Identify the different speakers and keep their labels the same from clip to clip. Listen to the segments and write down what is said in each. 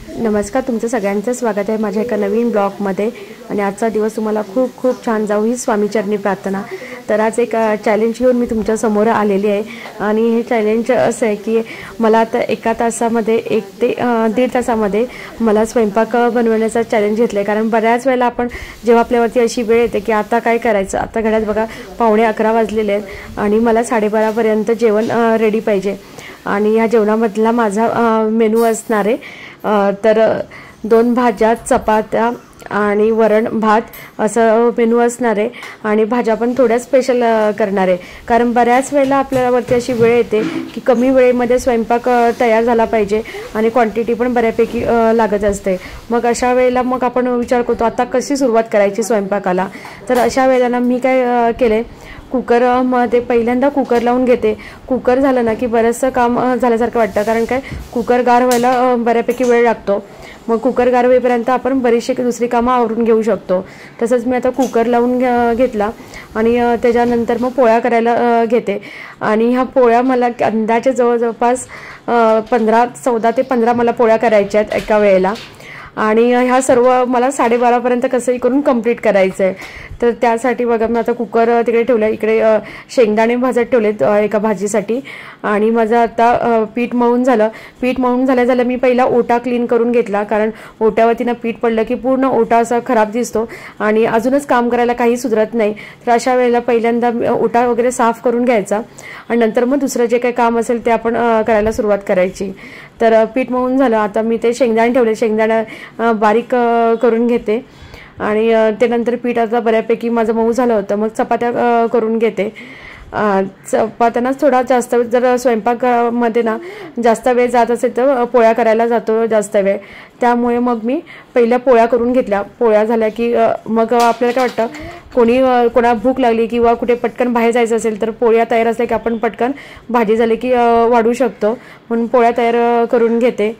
Speaker 1: नमस्कार, तुमचं सगळ्यांचं स्वागत आहे माझ्या एका नवीन ब्लॉगमध्ये. आणि आजचा दिवस तुम्हाला खूप खूप छान जाऊ ही स्वामीचरणी प्रार्थना. तर आज एक चॅलेंज घेऊन मी तुमच्यासमोर आलेली आहे. आणि हे चॅलेंज असं आहे की मला आता 1 तासामध्ये 1 ते 1.5 तासामध्ये मला स्वयंपाक बनवण्याचा चॅलेंज घेतला आहे. कारण बऱ्याच वेळेला आपण जेव्हा आपल्यावरती अशी वेळ येते की आता काय करायचं, आता घड्यात बघा 11:15 वाजलेले आहेत आणि मला 12:30पर्यंत जेवण रेडी पाहिजे. आणि ह्या जेवणामधला माझा मेनू असणार आहे तर 2 भाज्या, चपात्या आणि वरण भात असं मेनू असणार आहे. आणि भाज्या पण थोड्या स्पेशल करणार आहे. कारण बऱ्याच वेळेला आपल्यावरती अशी वेळ येते की कमी वेळेमध्ये स्वयंपाक तयार झाला पाहिजे आणि क्वांटिटी पण बऱ्यापैकी लागत असते. मग अशा वेळेला मग आपण विचार करतो आता कशी सुरुवात करायची स्वयंपाकाला. तर अशा वेळेला मी काय केले, कुकरमध्ये पहिल्यांदा कुकर लावून घेते. कुकर झालं ना की बरंचसं काम झाल्यासारखं वाटतं. कारण काय, कुकर गार व्हायला बऱ्यापैकी वेळ लागतो. मग कुकर गार होईपर्यंत आपण बरीचशी दुसरी कामं आवरून घेऊ शकतो. तसंच मी आता कुकर लावून घेतला आणि त्याच्यानंतर मग पोळ्या करायला घेते. आणि ह्या पोळ्या मला अंदाजे जवळपास 14 ते 15 मला पोळ्या करायच्या आहेत एका वेळेला. आणि ह्या सर्व मला 12:30पर्यंत कसंही करून कंप्लीट करायचं आहे. तर त्यासाठी बघा मी आता कुकर तिकडे ठेवला, इकडे शेंगदाणे भाजत ठेवलेत एका भाजीसाठी. आणि माझं आता पीठ मळून झालं. पीठ मळून झाल्या मी पहिला ओटा क्लीन करून घेतला. कारण ओट्यावरती पीठ पडलं की पूर्ण ओटा असा खराब दिसतो आणि अजूनच काम करायला काही सुधरत नाही. तर अशा वेळेला पहिल्यांदा ओटा वगैरे साफ करून घ्यायचा आणि नंतर मग दुसरं जे काही काम असेल ते आपण करायला सुरुवात करायची. तर पीठ मळून झालं. आता मी ते शेंगदाणे ठेवले, शेंगदाणा बारीक करून घेते. आणि ते नंतर पीठ आता बऱ्यापैकी माझं मऊ झालं होतं. मग चपात्या करून घेते. चपात्यांनाच थोडा जास्त, जर स्वयंपाकामध्ये जास्त वेळ जात असेल तर पोळ्या करायला जातो जास्त वेळ. त्यामुळे मग मी पहिल्या पोळ्या करून घेतल्या. पोळ्या झाल्या की मग आपल्याला काय वाटतं, कोणा भूक लागली किंवा कुठे पटकन बाहेर जायचं असेल तर पोळ्या तयार असल्या की आपण पटकन भाजी झाली की वाढू शकतो. म्हणून पोळ्या तयार करून घेते.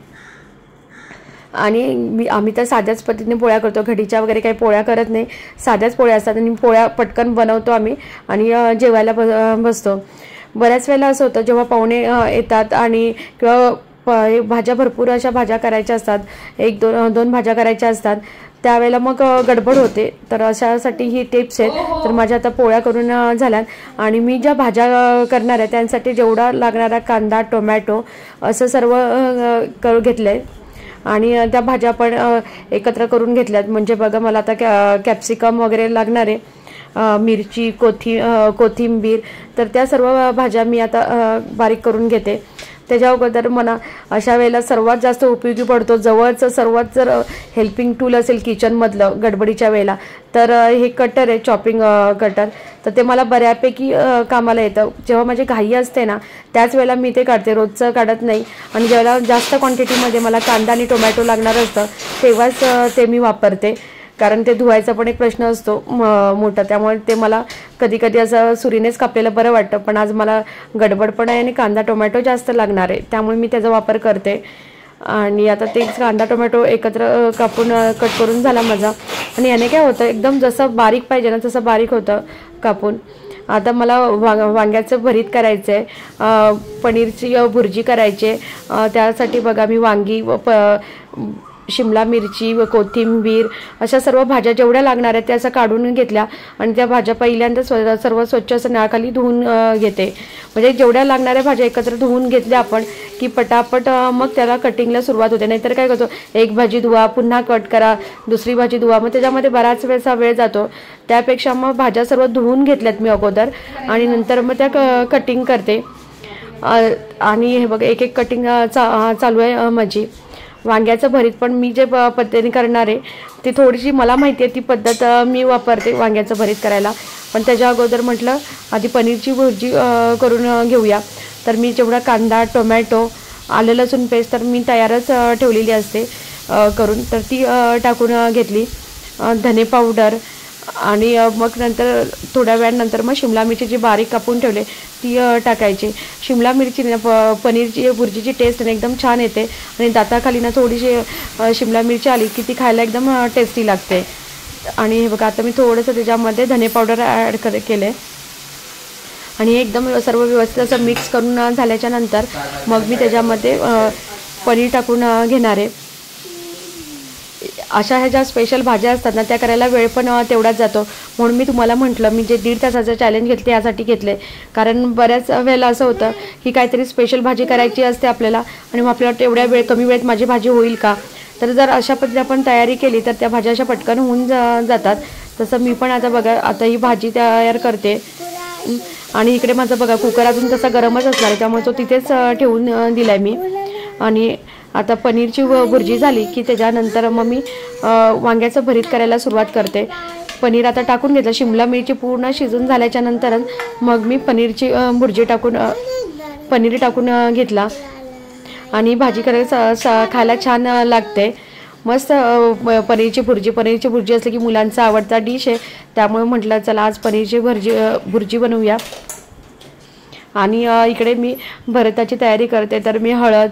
Speaker 1: आणि आम्ही तर साध्याच पद्धतीने पोळ्या करतो, घडीच्या वगैरे काही पोळ्या करत नाही. साध्याच पोळ्या असतात आणि पोळ्या पटकन बनवतो आम्ही आणि जेवायला बसतो. बऱ्याच वेळेला असं होतं जेव्हा पाहुणे येतात आणि किंवा भाज्या भरपूर अशा भाज्या करायच्या असतात, 1-2 भाज्या करायच्या असतात, त्यावेळेला मग गडबड होते. तर अशासाठी ही टिप्स आहेत. तर माझ्या आता पोळ्या करून झाल्यात. आणि मी ज्या भाज्या करणार आहे त्यांसाठी जेवढा लागणारा कांदा, टोमॅटो असं सर्व घेतलं आहे. आणि त्या भाज्या पण एकत्र करून घेतल्यात. म्हणजे बघा मला आता कॅप्सिकम वगैरे लागणार आहे, मिरची, कोथिंबीर. तर त्या सर्व भाज्या मी आता बारीक करून घेते. त्याच्या अगोदर मला अशा वेळेला सर्वात जास्त उपयोगी पडतो, जवळचं सर्वात जर हेल्पिंग टूल असेल किचनमधलं गडबडीच्या वेळेला, तर हे कटर आहे, चॉपिंग कटर. तर ते मला बऱ्यापैकी कामाला येतं. जेव्हा माझी घाई असते ना त्याच वेळेला मी ते काढते, रोजचं काढत नाही. आणि ज्यावेळेला जास्त क्वांटिटीमध्ये मला कांदा आणि टोमॅटो लागणार असतं तेव्हाच ते मी वापरते. कारण ते धुवायचा पण एक प्रश्न असतो मोठा, त्यामुळे ते मला कधी कधी असं सुरीनेच कापलेलं बरं वाटतं. पण आज मला गडबड पण आहे आणि कांदा टोमॅटो जास्त लागणार आहे, त्यामुळे मी त्याचा वापर करते. आणि आता ते कांदा टोमॅटो एकत्र कापून कट करून झाला माझा. आणि याने काय होतं, एकदम जसं बारीक पाहिजे ना तसं बारीक होतं कापून. आता मला वांग्याचं भरीत करायचं आहे, पनीरची भुर्जी करायची आहे. त्यासाठी बघा मी वांगी शिमला मिरची व कोथिंबीर अशा सर्व भाज्या जेवढ्या लागणार आहेत त्या असं काढून घेतल्या. आणि त्या भाज्या पहिल्यांदा सर्व स्वच्छ असं नळाखाली धुवून घेते. म्हणजे जेवढ्या लागणाऱ्या भाज्या एकत्र धुवून घेतल्या आपण की पटापट मग त्याला कटिंगला सुरुवात होते. नाहीतर काय करतो, एक भाजी धुवा, पुन्हा कट करा, दुसरी भाजी धुवा, मग त्याच्यामध्ये बराच वेळ जातो. त्यापेक्षा मग भाज्या सर्व धुवून घेतल्यात मी अगोदर आणि नंतर मग त्या कटिंग करते. आणि हे बघा एक कटिंग चालू आहे माझी. वांग्याचं भरीत पण मी जे पद्धतीने करणार आहे ती थोडीशी मला माहिती आहे, ती पद्धत मी वापरते वांग्याचं भरीत करायला. पण त्याच्या अगोदर म्हटलं आधी पनीरची भुर्जी करून घेऊया. तर मी जेवढा कांदा, टोमॅटो, आलं लसूण पेस्ट तर मी तयारच ठेवलेली असते करून, तर ती टाकून घेतली. धने पावडर आणि मग नंतर थोड्या वेळानंतर मग शिमला मिरची जी बारीक कापून ठेवले ती टाकायची. शिमला मिरची पनीरची भुर्जीची टेस्ट एकदम छान येते आणि दाताखाली थोडीशी शिमला मिरची आली की ती खायला एकदम टेस्टी लागते. आणि हे बघा आता मी थोडंसं त्याच्यामध्ये धने पावडर ॲड केले आणि एकदम सर्व व्यवस्थित असं मिक्स करून झाल्याच्या नंतर मग मी त्याच्यामध्ये पनीर टाकून घेणार आहे. अशा ह्या ज्या स्पेशल भाज्या असतात ना त्या करायला वेळ पण तेवढाच जातो. म्हणून मी तुम्हाला म्हटलं मी जे 1.5 तासाचं चॅलेंज घेतले यासाठी घेतले, कारण बऱ्याच वेळेला असं होतं की काहीतरी स्पेशल भाजी करायची असते आपल्याला आणि मग आपल्याला एवढ्या कमी वेळेत माझी भाजी होईल का. तर जर अशा पद्धतीने आपण तयारी केली तर त्या भाज्या अशा पटकन होऊन जातात. तसं मी पण आता बघा आता ही भाजी तयार करते आणि इकडे माझं बघा कुकर अजून तसा गरमच असणार आहे त्यामुळे तो तिथेच ठेवून दिलाय मी. आणि आता पनीरची भुर्जी झाली की त्याच्यानंतर मग मी वांग्याचं भरीत करायला सुरुवात करते. पनीर आता टाकून घेतलं, शिमला मिरची पूर्ण शिजून झाल्याच्या नंतर मग मी पनीरची भुर्जी पनीर टाकून घेतला आणि भाजी करायला खायला छान लागते. मस्त पनीरची भुर्जी असली की मुलांचा आवडता डिश आहे, त्यामुळे म्हटलं चला आज पनीरची भुर्जी बनवूया. आणि इकडे मी भरताची तयारी करते. तर मी हळद,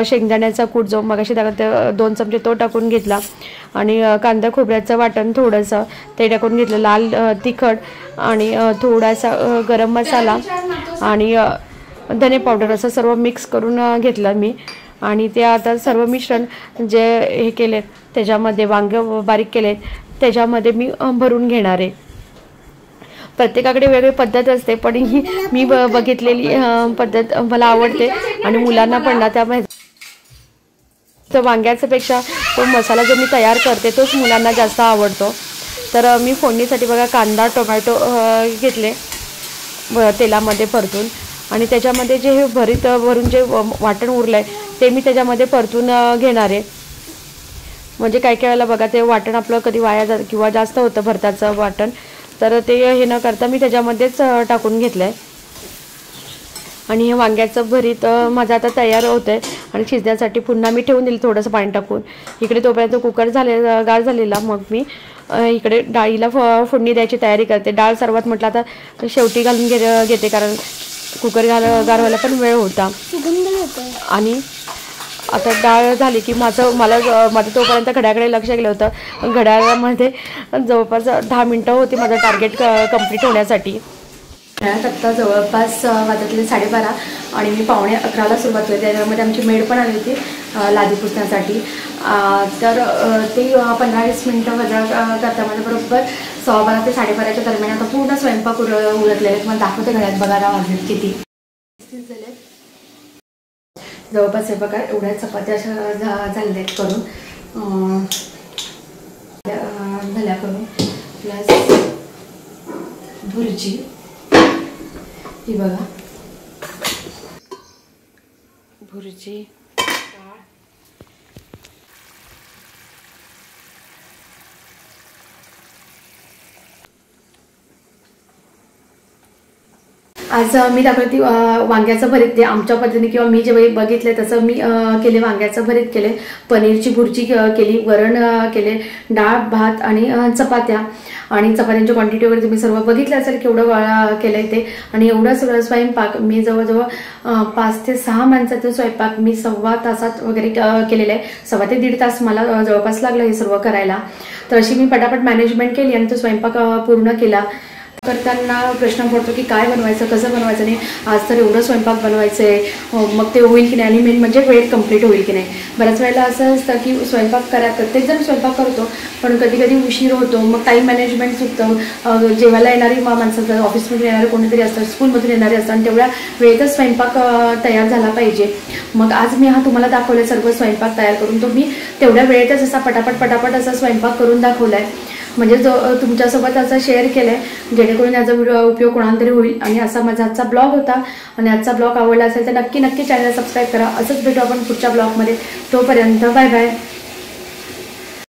Speaker 1: शेंगदाण्याचा कूट जो मगाशी टाकते 2 चमचे तो टाकून घेतला आणि कांदा खोबऱ्याचं वाटण थोडंसं ते टाकून घेतलं, लाल तिखट आणि थोडासा गरम मसाला आणि धने पावडर असं सर्व मिक्स करून घेतलं मी. आणि ते आता सर्व मिश्रण जे हे केले त्याच्यामध्ये वांगे बारीक केले त्याच्यामध्ये मी भरून घेणार आहे. प्रत्येकाकडे वेगळी पद्धत असते, पण ही मी बघितलेली पद्धत मला आवडते आणि मुलांना पण ना त्या वांग्याच्या पेक्षा तो मसाला जो मी तयार करते तोच मुलांना जास्त आवडतो. तर मी फोडणीसाठी बघा कांदा टोमॅटो घेतले तेलामध्ये परतून आणि त्याच्यामध्ये जे हे भरून जे वाटण उरलं आहे ते मी त्याच्यामध्ये परतून घेणार आहे. म्हणजे काही वेळेला बघा ते वाटण आपलं कधी वाया जातं किंवा जास्त होतं भरताचं वाटण, तर ते हे न करता मी त्याच्यामध्येच टाकून घेतलं आहे. आणि हे वांग्याचं भरीत माझं आता तयार होतं आहे आणि शिजण्यासाठी पुन्हा मी ठेवून दिलं थोडंसं पाणी टाकून. इकडे तोपर्यंत कुकर गार झालेला, मग मी इकडे डाळीला फोडणी द्यायची तयारी करते. डाळ सर्वात म्हटलं आता शेवटी घालून घेते कारण कुकर गार व्हायला पण वेळ होता. आणि आता डाळ झाली की माझं तोपर्यंत घड्याकडे लक्ष गेलं होतं. घड्याळामध्ये जवळपास 10 मिनटं होती माझं टार्गेट कंप्लीट होण्यासाठी. आत्ता जवळपास वाजतले 12:30 आणि मी 11:45ला सुरुवात केली. त्याच्यामध्ये आमची मेड पण आली होती लादी पुसण्यासाठी. तर ते 15-20 मिनटं वजा करता माझं बरोबर 12:15 ते 12:30च्या दरम्यान आता पूर्ण स्वयंपाक उरकलेले. मला दाखवते घड्यात बघायला वाजलेत किती झाले. जवळपास हे बघा एवढ्या चपात्या अशा झाल्या करून झाल्या करून प्लस भुर्जी ही बघा भुर्जी आज मी दाखवते वांग्याचं भरीत. ते आमच्या पद्धतीने किंवा मी जे बघितले तसं मी केले. वांग्याचं भरीत केले, पनीरची भुर्जी केली, वरण केले, डाळ भात आणि चपात्या. आणि चपात्यांची क्वांटिटी वगैरे तुम्ही सर्व बघितलं असेल केवढं गोळा केलंय ते. आणि एवढं सगळं स्वयंपाक मी जवळजवळ 5 ते 6 माणसाचा स्वयंपाक मी 1.25 तासात वगैरे केलेलं आहे. 1.25 ते 1.5 तास मला जवळपास लागलं हे सर्व करायला. तर अशी मी पटापट मॅनेजमेंट केली आणि तो स्वयंपाक पूर्ण केला. करताना प्रश्न पडतो की काय बनवायचं कसं बनवायचं. नाही आज तर एवढं स्वयंपाक बनवायचं आहे, मग ते होईल की नाही आणि मेन म्हणजे वेळ कंप्लीट होईल की नाही. बऱ्याच वेळेला असं असतं की स्वयंपाक प्रत्येकजण स्वयंपाक करतो पण कधी कधी उशीर होतो, मग टाईम मॅनेजमेंट चुकतं. जेवायला येणारी माणसं ऑफिसमधून येणारे कोणीतरी असतात, स्कूलमधून येणारे असतात आणि तेवढ्या वेळेतच स्वयंपाक तयार झाला पाहिजे. मग आज मी तुम्हाला दाखवलं सर्व स्वयंपाक तयार करून. तो मी तेवढ्या वेळेतच असा पटापट असा स्वयंपाक करून दाखवला आहे. म्हणजे जो तुमच्यासोबत असं शेअर केलं आहे जेणेकरून याचा उपयोग कोणाला तरी होईल. आणि असा माझा आजचा ब्लॉग होता. आणि आजचा ब्लॉग आवडला असेल तर नक्की चॅनल सबस्क्राईब करा. असंच भेटू आपण पुढच्या ब्लॉगमध्ये. तोपर्यंत बाय बाय.